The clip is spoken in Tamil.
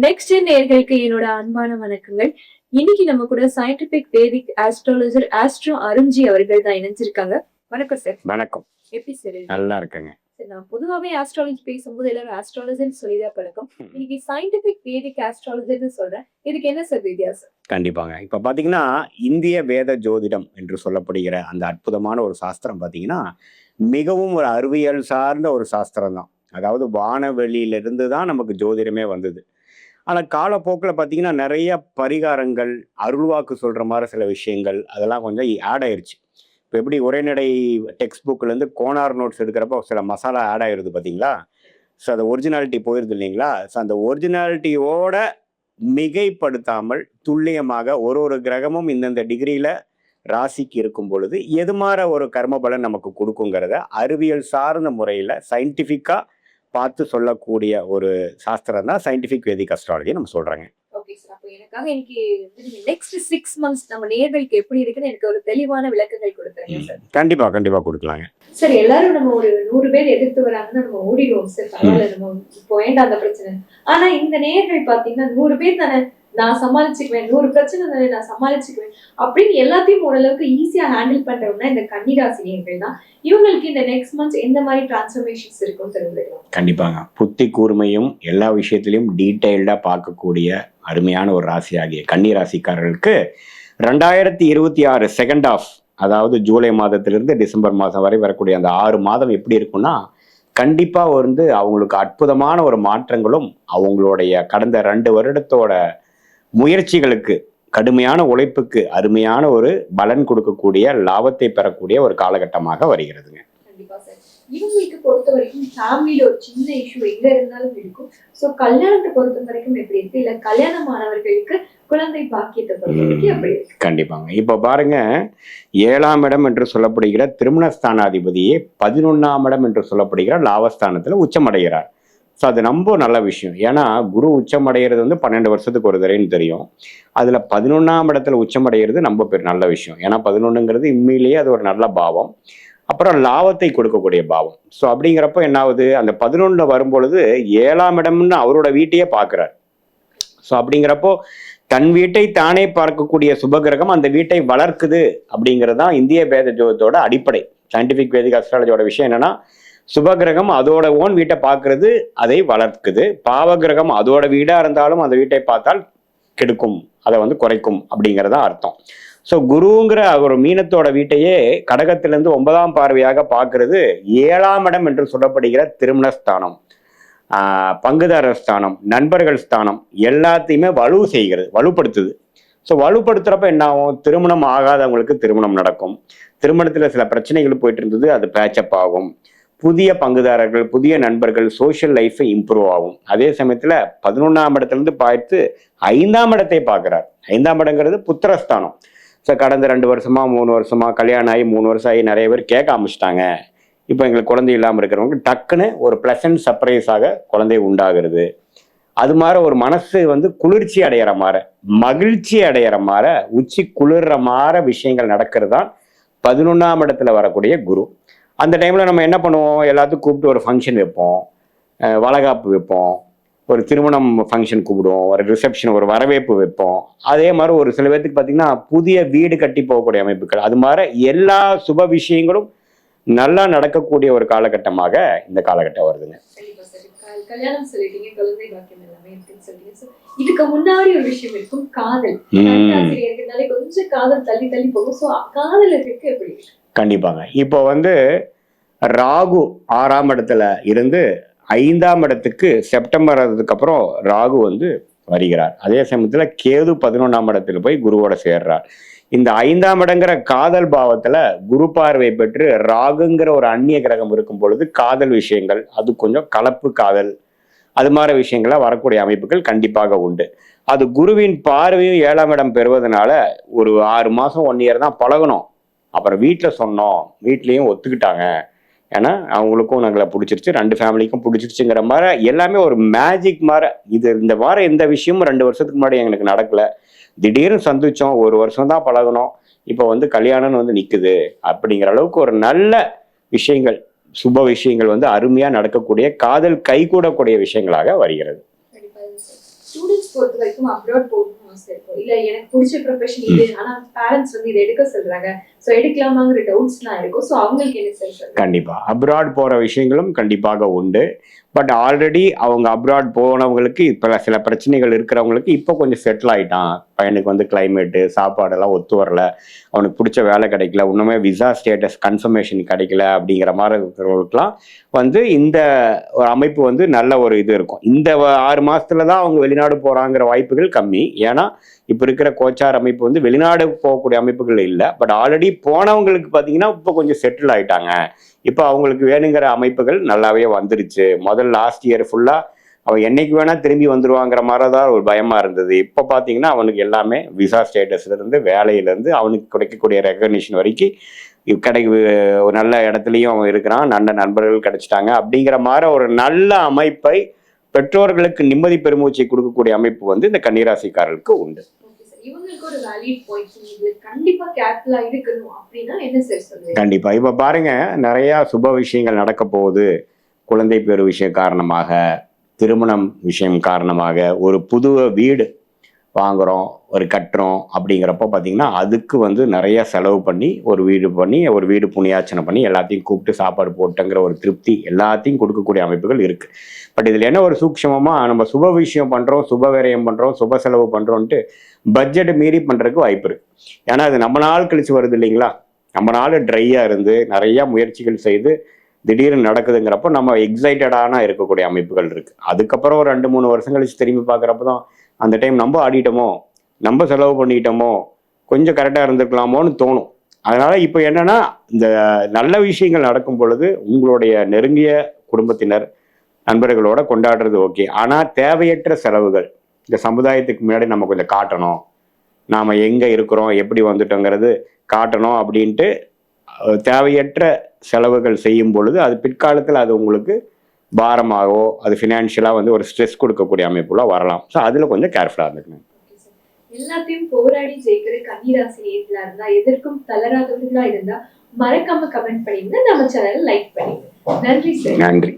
நெக்ஸ்ட் நேயர்களுக்கு என்னோட அன்பான வணக்கங்கள். இன்னைக்கு நம்ம கூட சயின்டிபிக் வேதிக் ஆஸ்ட்ராலஜர் ஆஸ்ட்ரோ அருண்ஜி அவர்கள் தான் இணைஞ்சிருக்காங்க. வணக்கம் சார். வணக்கம். எப்படி சார் இருக்கீங்க? நல்லா இருக்கேங்க. நான் பொதுவாவே ஆஸ்ட்ராலஜி பேசும்போது எல்லாரும் ஆஸ்ட்ராலஜர்னு சொல்லிதான் பழக்கம். இன்னைக்கு சயின்டிபிக் வேதிக் ஆஸ்ட்ராலஜர்னு சொல்றேன். இதுக்கு என்ன சார் வித்தியாசம்? கண்டிப்பாங்க. இப்ப பாத்தீங்கன்னா, இந்திய வேத ஜோதிடம் என்று சொல்லப்படுகிற அந்த அற்புதமான ஒரு சாஸ்திரம் பாத்தீங்கன்னா, மிகவும் ஒரு அறிவியல் சார்ந்த ஒரு சாஸ்திரம் தான். அதாவது வானவெளியிலிருந்து தான் நமக்கு ஜோதிடமே வந்தது. ஆனா காலப்போக்குல பாத்தீங்கன்னா, நெறைய பரிகாரங்கள், அருள்வாக்கு சொல்ற மாரி சில விஷயங்கள், அதெல்லாம் கொஞ்சம் ஆட் ஆயிருச்சு. இப்ப எப்படி உரைநடை டெக்ஸ்ட் புக்லேருந்து கோனார் நோட்ஸ் எடுக்கிறப்போ சில மசாலா ஆட் ஆயிருது பார்த்தீங்களா? ஸோ அந்த ஒரிஜினாலிட்டி போயிருது இல்லைங்களா? ஸோ அந்த ஒரிஜினாலிட்டியோட மிகைப்படுத்தாமல் துல்லியமாக ஒரு ஒரு கிரகமும் இந்தந்த டிகிரியில ராசிக்கு இருக்கும் பொழுது எது மாற ஒரு கர்ம பலன் நமக்கு கொடுக்குங்கிறத அறிவியல் சார்ந்த முறையில் சயின்டிஃபிக்காக பார்த்து சொல்லக்கூடிய ஒரு சாஸ்திரம் தான் சயின்டிஃபிக் வேதிக் அஸ்ட்ராலஜி நம்ம சொல்றாங்க. Okay sir. அப்ப எனக்காக இன்னைக்கு நெக்ஸ்ட் 6 மந்த்ஸ் நம்ம நேயர்களுக்கு எப்படி இருக்குன்னு எனக்கு ஒரு தெளிவான விளக்கங்கள் கொடுத்துருங்க சார். கண்டிப்பா கண்டிப்பா கொடுக்கலாங்க சார். எல்லாரும் நம்ம ஒரு 100 பேர் எதிர்த்து வராங்கன்னா நம்ம ஓடிடுவோம் சார். பரவாயில்ல, நம்ம இப்போ வேண்டாம் அந்த பிரச்சனை. ஆனா இந்த நேயர்கள் பாத்தீங்கன்னா 100 பேர் தானே, நான் சமாளிச்சுக்குவேன், 100 பிரச்சனை தானே நான் சமாளிச்சுக்குவேன் அப்படின்னு எல்லாத்தையும் ஓரளவுக்கு ஈஸியா ஹேண்டில் பண்றவங்கன்னா இந்த கன்னிராசி நேயர்கள் தான். இவங்களுக்கு இந்த நெக்ஸ்ட் மந்த் எந்த மாதிரி டிரான்ஸ்ஃபர்மேஷன்ஸ் இருக்கும்னு தெரிஞ்சுக்கலாம். கண்டிப்பாங்க. புத்தி கூர்மையும் எல்லா விஷயத்திலையும் டீடைல்டா பார்க்கக்கூடிய அருமையான ஒரு ராசி ஆகிய கன்னி ராசிக்காரர்களுக்கு 2026 செகண்ட் ஆஃப், அதாவது ஜூலை மாதத்திலிருந்து டிசம்பர் மாதம் வரை வரக்கூடிய அந்த 6 மாதம் எப்படி இருக்கும்னா, கண்டிப்பா அவங்களுக்கு அற்புதமான ஒரு மாற்றங்களும் அவங்களுடைய கடந்த 2 வருடத்தோட முயற்சிகளுக்கு, கடுமையான உழைப்புக்கு அருமையான ஒரு பலன் கொடுக்கக்கூடிய, லாபத்தை பெறக்கூடிய ஒரு காலகட்டமாக வருகிறதுங்க. கண்டிப்பா சார். இவங்களுக்கு பொறுத்த வரைக்கும் ஃபேமிலியில ஒரு சின்ன இஷ்யூ எங்க இருந்தாலும் இருக்கும். சோ கல்யாணத்தை பொறுத்த வரைக்கும் எப்படி இருக்கு, இல்ல கல்யாணமானவர்களுக்கு குழந்தை பாக்கியத்தை பொறுத்த வரைக்கும் எப்படி இருக்கு? கண்டிப்பாங்க. இப்ப பாருங்க, 7ஆம் இடம் என்று சொல்லப்படுகிற திருமணஸ்தானாதிபதியே 11ஆம் இடம் என்று சொல்லப்படுகிற லாபஸ்தானத்துல உச்சமடைகிறார். ஸோ அது ரொம்ப நல்ல விஷயம். ஏன்னா குரு உச்சமடைகிறது 12 வருஷத்துக்கு ஒரு தடவைன்னு தெரியும். அதுல 11ஆம் இடத்துல உச்சமடைகிறது ரொம்ப நல்ல விஷயம். ஏன்னா 11ங்கிறது உண்மையிலேயே அது ஒரு நல்ல பாவம். அப்புறம் லாபத்தை கொடுக்கக்கூடிய பாவம். ஸோ அப்படிங்கிறப்ப என்ன ஆகுது, அந்த 11 வரும்பொழுது 7ஆம் இடம்னு அவரோட வீட்டையே பார்க்கிறார். ஸோ அப்படிங்கிறப்போ தன் வீட்டை தானே பார்க்கக்கூடிய சுபகிரகம் அந்த வீட்டை வளர்க்குது அப்படிங்கிறது தான் இந்திய வேத ஜோதிடத்தோட அடிப்படை. சயின்டிபிக் வேதிக் அஸ்ட்ராலஜியோட விஷயம் என்னன்னா, சுபகிரகம் அதோட ஓன் வீட்டை பார்க்கறது, அதை வளர்க்குது. பாவகிரகம் அதோட வீடா இருந்தாலும் அந்த வீட்டை பார்த்தால் கெடுக்கும், அதை குறைக்கும் அப்படிங்கிறதா அர்த்தம். ஸோ குருங்கிற ஒரு மீனத்தோட வீட்டையே கடகத்திலிருந்து 9ஆம் பார்வையாக பார்க்கறது 7ஆம் இடம் என்று சொல்லப்படுகிற திருமணஸ்தானம், பங்குதாரர் ஸ்தானம், நண்பர்கள் ஸ்தானம் எல்லாத்தையுமே வலுப்படுத்துது. ஸோ வலுப்படுத்துறப்ப என்ன ஆகும், திருமணம் ஆகாதவங்களுக்கு திருமணம் நடக்கும். திருமணத்துல சில பிரச்சனைகள் போயிட்டு இருந்தது, அது பேச்சப் ஆகும். புதிய பங்குதாரர்கள், புதிய நண்பர்கள், சோசியல் லைஃபை இம்ப்ரூவ் ஆகும். அதே சமயத்துல 11ஆம் இடத்துல பார்த்து 5ஆம் இடத்தை பார்க்கிறார். 5ஆம் இடங்கிறது புத்திரஸ்தானம். ஸோ கடந்த 2 வருஷமா 3 வருஷமா கல்யாணம் ஆகி 3 வருஷம் ஆகி நிறைய பேர் கேட்க ஆரம்பிச்சிட்டாங்க. இப்போ எங்களுக்கு குழந்தை இல்லாமல் இருக்கிறவங்க டக்குன்னு ஒரு பிளசன்ட் சர்ப்ரைஸாக குழந்தை உண்டாகிறது. அது மாதிரி ஒரு மனசு குளிர்ச்சி அடையிற மாதிரி, மகிழ்ச்சி அடையிற மாதிரி, உச்சி குளிர்ற மாதிரி விஷயங்கள் நடக்கிறது தான் 11ஆம் இடத்துல வரக்கூடிய குரு. அந்த டைம்ல நம்ம என்ன பண்ணுவோம், எல்லாத்துக்கும் கூப்பிட்டு ஒரு ஃபங்க்ஷன் வைப்போம், வளகாப்பு வைப்போம், ஒரு திருமணம் ஃபங்க்ஷன் கூப்பிடுவோம், ஒரு ரிசப்ஷன், ஒரு வரவேற்பு வைப்போம். அதே மாதிரி ஒரு சில பேர்த்துக்கு பார்த்தீங்கன்னா புதிய வீடு கட்டி போகக்கூடிய அமைப்புகள், அது மாதிரி எல்லா சுப விஷயங்களும் நல்லா நடக்கக்கூடிய ஒரு காலகட்டமாக இந்த காலகட்டம் வருதுங்க. கல்யாணம் சொல்லிட்டீங்க, குழந்தை பாக்கியம் எல்லாமே இருக்குன்னு சொல்லிட்டீங்க. இதுக்கு முன்னாடி ஒரு விஷயம் இருக்கும், காதல். கொஞ்சம் காதல் தள்ளி தள்ளி போகும். சோ காதல் இருக்கு எப்படி? கண்டிப்பாங்க. இப்போ ராகு 6ஆம் இடத்துல இருந்து 5ஆம் இடத்துக்கு செப்டம்பர் அதுக்கப்புறம் ராகு வருகிறார். அதே சமயத்துல கேது 11ஆம் இடத்துல போய் குருவோட சேர்றார். இந்த 5ஆம் இடங்கிற காதல் பாவத்துல குரு பார்வை பெற்று ராகுங்கிற ஒரு அந்நிய கிரகம் இருக்கும் பொழுது காதல் விஷயங்கள், அது கொஞ்சம் கலப்பு காதல், அது மாதிரி விஷயங்கள வரக்கூடிய அமைப்புகள் கண்டிப்பாக உண்டு. அது குருவின் பார்வையும் 7ஆம் இடம் பெறுவதனால ஒரு 6 மாசம் 1 இயர் தான் பழகணும். அப்புறம் வீட்டில் சொன்னோம், வீட்லேயும் ஒத்துக்கிட்டாங்க. ஏன்னா அவங்களுக்கும் நாங்களை பிடிச்சிருச்சு, 2 ஃபேமிலிக்கும் பிடிச்சிருச்சுங்கிற மாதிரி எல்லாமே ஒரு மேஜிக் மாதிரி. இந்த மாதிரி எந்த விஷயமும் 2 வருஷத்துக்கு முன்னாடி எங்களுக்கு நடக்கல. திடீர்னு சந்திச்சோம், 1 வருஷம் தான் பழகணும், இப்போ கல்யாணம்னு நிற்குது அப்படிங்கிற அளவுக்கு ஒரு நல்ல விஷயங்கள், சுப விஷயங்கள் அருமையாக நடக்கக்கூடிய, காதல் கைகூடக்கூடிய விஷயங்களாக வருகிறது. ஸ்டூடெண்ட்ஸ் பொறுத்த வரைக்கும் அப்ராட் போகணும்னு ஆசை இருக்கும். இல்ல எனக்கு பிடிச்ச ப்ரொஃபஷன் இது, ஆனா பேரண்ட்ஸ் வந்து இதை எடுக்க சொல்றாங்க, சோ எடுக்கலாமாங்கிற டவுட்ஸ்லாம் இருக்கும். சோ அவங்களுக்கு என்ன சார் சொல்றீங்க? கண்டிப்பா அப்ராட் போற விஷயங்களும் கண்டிப்பாக உண்டு. பட் ஆல்ரெடி அவங்க அப்ராட் போனவங்களுக்கு இப்ப சில பிரச்சனைகள் இருக்கிறவங்களுக்கு இப்போ கொஞ்சம் செட்டில் ஆயிட்டான், பையனுக்கு வந்து கிளைமேட்டு சாப்பாடெல்லாம் ஒத்து வரல, அவனுக்கு பிடிச்ச வேலை கிடைக்கல, இன்னுமே விசா ஸ்டேட்டஸ் கன்ஃபர்மேஷன் கிடைக்கல அப்படிங்கிற மாதிரி இருக்கிறவங்களுக்குலாம் வந்து இந்த ஒரு அமைப்பு வந்து நல்ல ஒரு இது இருக்கும். இந்த 6 மாசத்துல தான் அவங்க வெளிநாடு போறாங்கிற வாய்ப்புகள் கம்மி. ஏன்னா இப்ப இருக்கிற கோச்சார் அமைப்பு வந்து வெளிநாடு போகக்கூடிய அமைப்புகள் இல்லை. பட் ஆல்ரெடி போனவங்களுக்கு பார்த்தீங்கன்னா இப்போ கொஞ்சம் செட்டில் ஆயிட்டாங்க. இப்போ அவங்களுக்கு வேணுங்கிற அமைப்புகள் நல்லாவே வந்துருச்சு. முதல் லாஸ்ட் இயர் ஃபுல்லா அவன் என்னைக்கு வேணா திரும்பி வந்துருவாங்கிற மாதிரி தான் ஒரு பயமா இருந்தது. இப்போ பார்த்தீங்கன்னா அவனுக்கு எல்லாமே விசா ஸ்டேட்டஸ்ல இருந்து வேலையில இருந்து அவனுக்கு கிடைக்கக்கூடிய ரெகக்னிஷன் வரைக்கும் ஒரு நல்ல இடத்துலையும் அவன் இருக்கிறான், நல்ல நண்பர்கள் கிடைச்சிட்டாங்க அப்படிங்கிற மாதிரி ஒரு நல்ல அமைப்பை பெற்றோர்களுக்கு நிம்மதி பெருமூச்சை கொடுக்கக்கூடிய அமைப்பு வந்து இந்த கன்னிராசிக்காரர்களுக்கு உண்டு. Okay sir. இவங்களுக்கு ஒரு வேலிட் பாயிண்ட், நீங்க கண்டிப்பா கேர்ஃபுல்லா இருக்கணும் அப்படின்னா என்ன சார் சொல்றீங்க? கண்டிப்பா இப்ப பாருங்க, நிறைய சுப விஷயங்கள் நடக்க போகுது. குழந்தை பேரு விஷயம் காரணமாக, திருமணம் விஷயம் காரணமாக, ஒரு புது வீடு வாங்குறோம், ஒரு கட்டுறோம் அப்படிங்கிறப்ப பார்த்தீங்கன்னா அதுக்கு வந்து நிறைய செலவு பண்ணி ஒரு வீடு புண்ணியாச்சனை பண்ணி எல்லாத்தையும் கூப்பிட்டு சாப்பாடு போட்டுங்கிற ஒரு திருப்தி எல்லாத்தையும் கொடுக்கக்கூடிய அமைப்புகள் இருக்கு. பட் இதில் என்ன ஒரு சூக்ஷமமா, நம்ம சுப விஷயம் பண்றோம், சுப விரயம் பண்றோம், சுப செலவு பண்றோம்ட்டு பட்ஜெட் மீறி பண்றதுக்கு வாய்ப்பு இருக்கு. ஏன்னா அது நம்ம நாள் கழிச்சு வருது இல்லைங்களா. நம்ம நாள் ட்ரையா இருந்து நிறைய முயற்சிகள் செய்து திடீர்னு நடக்குதுங்கிறப்ப நம்ம எக்ஸைட்டடான இருக்கக்கூடிய அமைப்புகள் இருக்கு. அதுக்கப்புறம் ஒரு 2-3 வருஷம் கழிச்சு திரும்பி பார்க்குறப்ப தான் அந்த டைம் நம்ம ஆடிட்டோமோ, நம்ம செலவு பண்ணிட்டோமோ, கொஞ்சம் கரெக்டாக இருந்திருக்கலாமோன்னு தோணும். அதனால இப்போ என்னன்னா, இந்த நல்ல விஷயங்கள் நடக்கும் பொழுது உங்களுடைய நெருங்கிய குடும்பத்தினர் நண்பர்களோட கொண்டாடுறது ஓகே. ஆனால் தேவையற்ற செலவுகள் இந்த சமுதாயத்துக்கு முன்னாடி நம்ம கொஞ்சம் காட்டணும், நாம் எங்கே இருக்கிறோம் எப்படி வந்துட்டோங்கிறது காட்டணும் அப்படின்ட்டு தேவையற்ற செலவுகள் செய்யும் பொழுது அது பிற்காலத்தில் அது உங்களுக்கு பாரமாகவோ அது ஃபினான்ஷியலாக வந்து ஒரு ஸ்ட்ரெஸ் கொடுக்கக்கூடிய அமைப்புல வரலாம். ஸோ அதில் கொஞ்சம் கேர்ஃபுல்லாக இருந்துக்கணும். எல்லாத்தையும் போராடி ஜெயிக்கிற கன்னிராசி நேர்களா இருந்தா, எதற்கும் தளராதவர்களா இருந்தா மறக்காம கமெண்ட் பண்ணிடுங்க. நம்ம சேனலை லைக் பண்ணிடுங்க. நன்றி சார். நன்றி.